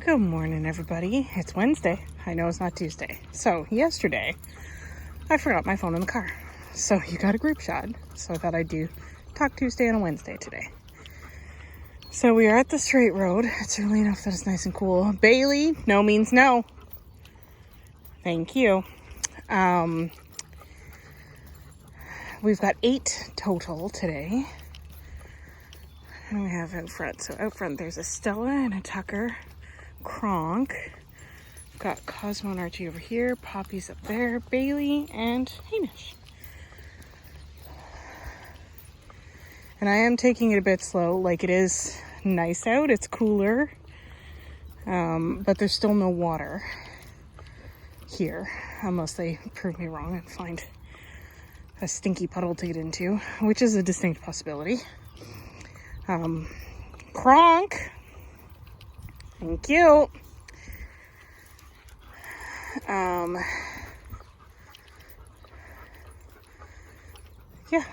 Good morning, everybody. It's Wednesday. I know it's not Tuesday. So, yesterday, I forgot my phone in the car. So, you got a group shot. So, I thought I'd do Talk Tuesday on a Wednesday today. So, we are at the straight road. It's early enough that it's nice and cool. Bailey, no means no. Thank you. We've got 8 total today. And we have out front. So, out front, there's a Stella and a Tucker. Kronk. We've got Cosmo and Archie over here, Poppy's up there, Bailey, and Hamish. And I am taking it a bit slow, like it is nice out, it's cooler, but there's still no water here, unless they prove me wrong and find a stinky puddle to get into, which is a distinct possibility. Kronk! Thank you. Yeah.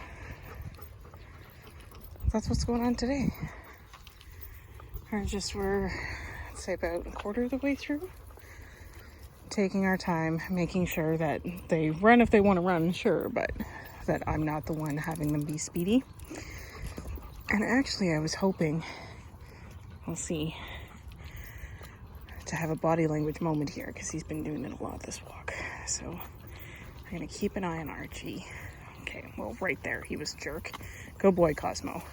That's what's going on today. We're, let's say, about a quarter of the way through. Taking our time, making sure that they run if they want to run, sure, but that I'm not the one having them be speedy. And actually, I was hoping, we'll see, to have a body language moment here because he's been doing it a lot this walk. So I'm going to keep an eye on Archie. Okay, well, right there. He was a jerk. Go boy, Cosmo.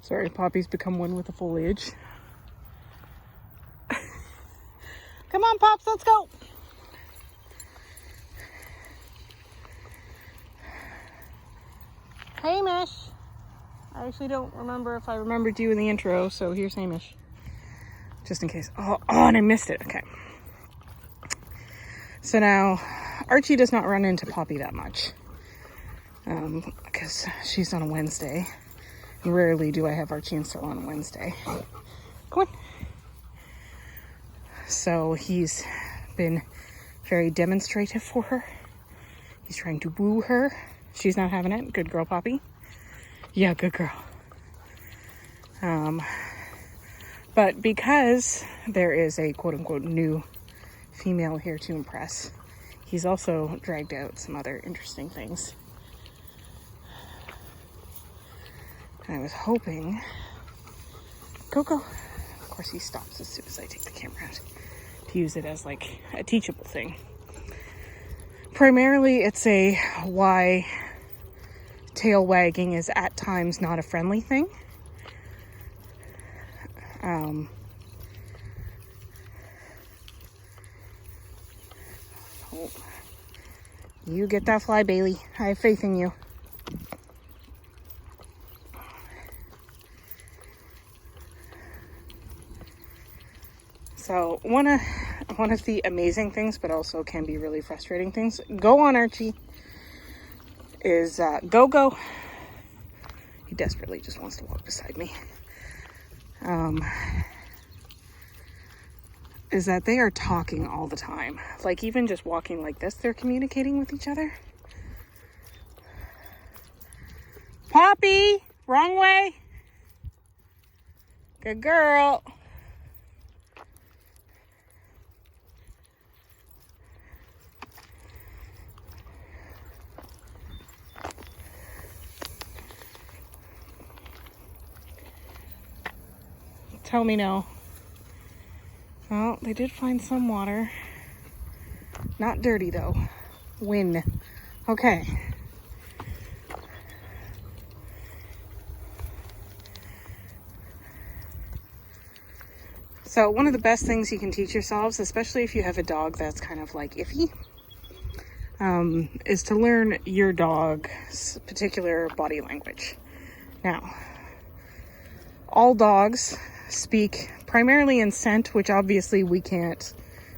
Sorry, Poppy's become one with the foliage. Come on, Pops, let's go. Hamish. I actually don't remember if I remembered you in the intro, so here's Hamish. Just in case. Oh, and I missed it. Okay. So now, Archie does not run into Poppy that much. Because she's on a Wednesday. And rarely do I have Archie and Stella on a Wednesday. Come on. So he's been very demonstrative for her. He's trying to woo her. She's not having it. Good girl, Poppy. Yeah, good girl. But because there is a quote-unquote new female here to impress, he's also dragged out some other interesting things. And I was hoping... Go. Of course, he stops as soon as I take the camera out to use it as, like, a teachable thing. Primarily, it's a why tail wagging is at times not a friendly thing. Oh, you get that fly, Bailey. I have faith in you. So one of the amazing things, but also can be really frustrating things, go on, Archie, is Go. He desperately just wants to walk beside me. Is that they are talking all the time. Like, even just walking like this, they're communicating with each other. Poppy! Wrong way! Good girl! Tell me no. Well, they did find some water. Not dirty, though. Win. Okay. So one of the best things you can teach yourselves, especially if you have a dog that's kind of like iffy, is to learn your dog's particular body language. Now, all dogs speak primarily in scent, which obviously we can't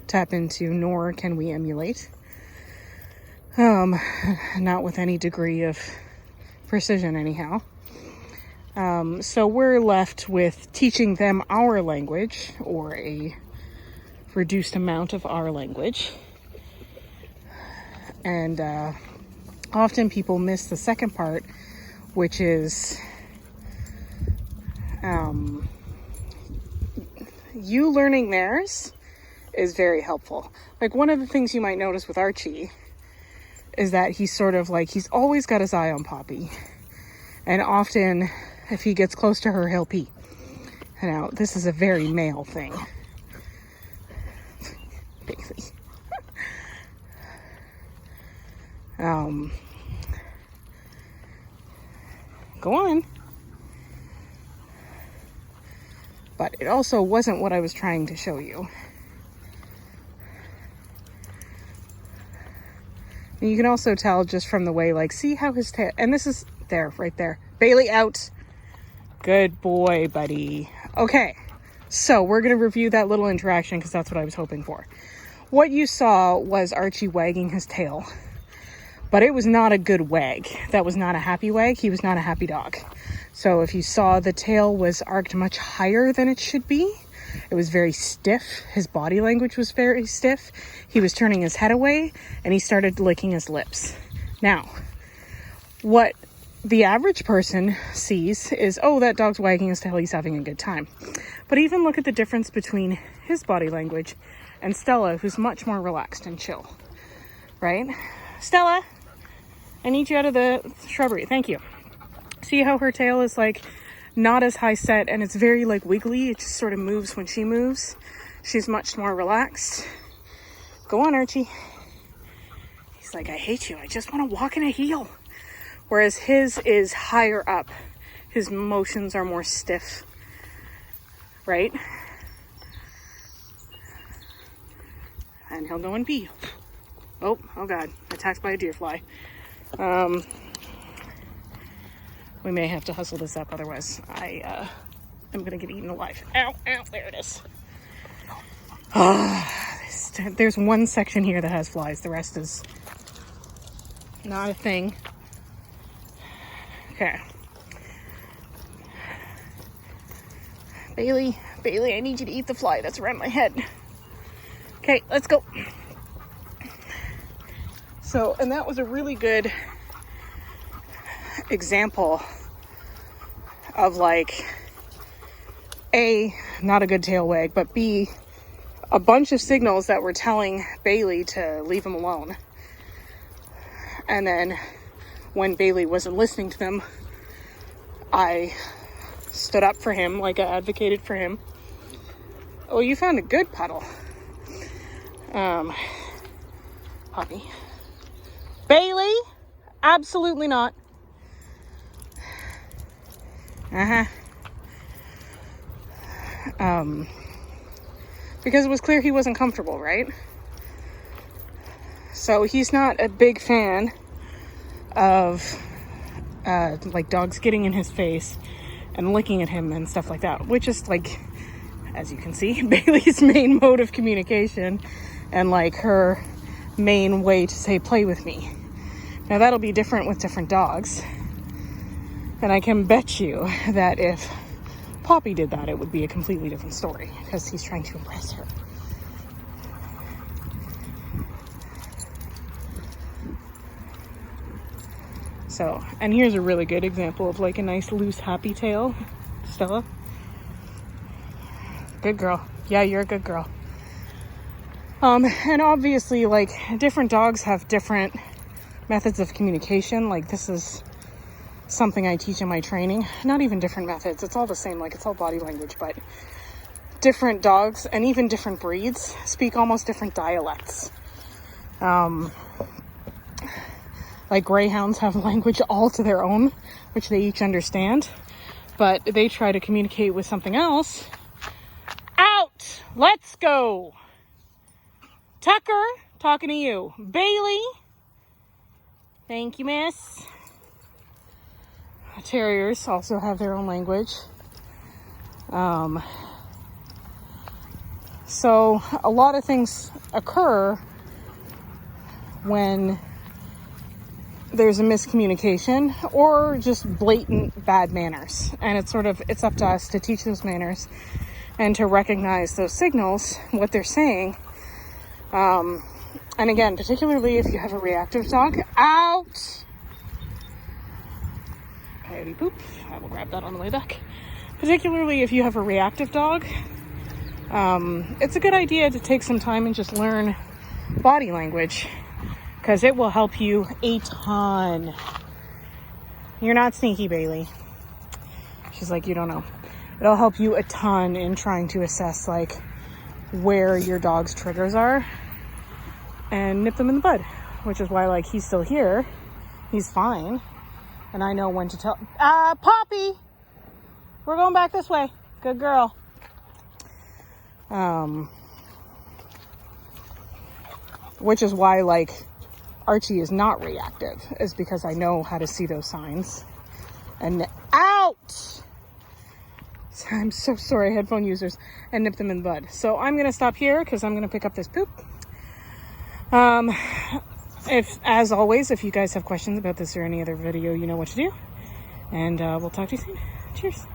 tap into, nor can we emulate. Not with any degree of precision anyhow. So we're left with teaching them our language, or a reduced amount of our language. And often people miss the second part, which is you learning theirs is very helpful. Like, one of the things you might notice with Archie is that he's sort of like, he's always got his eye on Poppy. And often, if he gets close to her, he'll pee. Now, this is a very male thing. Bailey. Go on. But it also wasn't what I was trying to show you. And you can also tell just from the way, like, see how his tail, and this is there, right there. Bailey, out. Good boy, buddy. Okay, so we're going to review that little interaction because that's what I was hoping for. What you saw was Archie wagging his tail, but it was not a good wag. That was not a happy wag. He was not a happy dog. So if you saw, the tail was arched much higher than it should be. It was very stiff. His body language was very stiff. He was turning his head away and he started licking his lips. Now, what the average person sees is, oh, that dog's wagging his tail, he's having a good time. But even look at the difference between his body language and Stella, who's much more relaxed and chill, right? Stella, I need you out of the shrubbery. Thank you. See how her tail is like not as high set and it's very like wiggly. It just sort of moves when she moves. She's much more relaxed. Go on, Archie. He's like, I hate you. I just want to walk in a heel. Whereas his is higher up. His motions are more stiff, right? And he'll go and pee. Oh God, attacked by a deer fly. We may have to hustle this up, otherwise I am gonna get eaten alive. Ow, there it is. There's one section here that has flies, the rest is not a thing. Okay. Bailey, I need you to eat the fly that's around my head. Okay, let's go. So, and that was a really good example of like, A, not a good tail wag, but B, a bunch of signals that were telling Bailey to leave him alone. And then when Bailey wasn't listening to them, I stood up for him, like I advocated for him. Oh, you found a good puddle. Poppy. Bailey? Absolutely not. Because it was clear he wasn't comfortable, right? So he's not a big fan of like dogs getting in his face and licking at him and stuff like that, which is like, as you can see, Bailey's main mode of communication and like her main way to say play with me. Now that'll be different with different dogs, and I can bet you that if Poppy did that, it would be a completely different story because he's trying to impress her. So, and here's a really good example of like a nice loose happy tail. Stella, good girl. Yeah, you're a good girl. And obviously, like, different dogs have different methods of communication. Like, this is something I teach in my training. Not even different methods, it's all the same, like, it's all body language, but different dogs and even different breeds speak almost different dialects. Like, greyhounds have language all to their own, which they each understand, but they try to communicate with something else. Out! Let's go! Tucker, talking to you. Bailey. Thank you, miss. Terriers also have their own language. So a lot of things occur when there's a miscommunication or just blatant bad manners. And it's up to us to teach those manners and to recognize those signals, what they're saying, And again, particularly if you have a reactive dog. Out! Coyote poop. I will grab that on the way back. Particularly if you have a reactive dog, it's a good idea to take some time and just learn body language, because it will help you a ton. You're not sneaky, Bailey. She's like, you don't know. It'll help you a ton in trying to assess like where your dog's triggers are and nip them in the bud, which is why like he's still here. He's fine. And I know when to tell, Poppy, we're going back this way. Good girl. Which is why like Archie is not reactive, is because I know how to see those signs. And out! I'm so sorry, headphone users, and nip them in the bud. So I'm going to stop here because I'm going to pick up this poop. As always, if you guys have questions about this or any other video, you know what to do. And we'll talk to you soon. Cheers.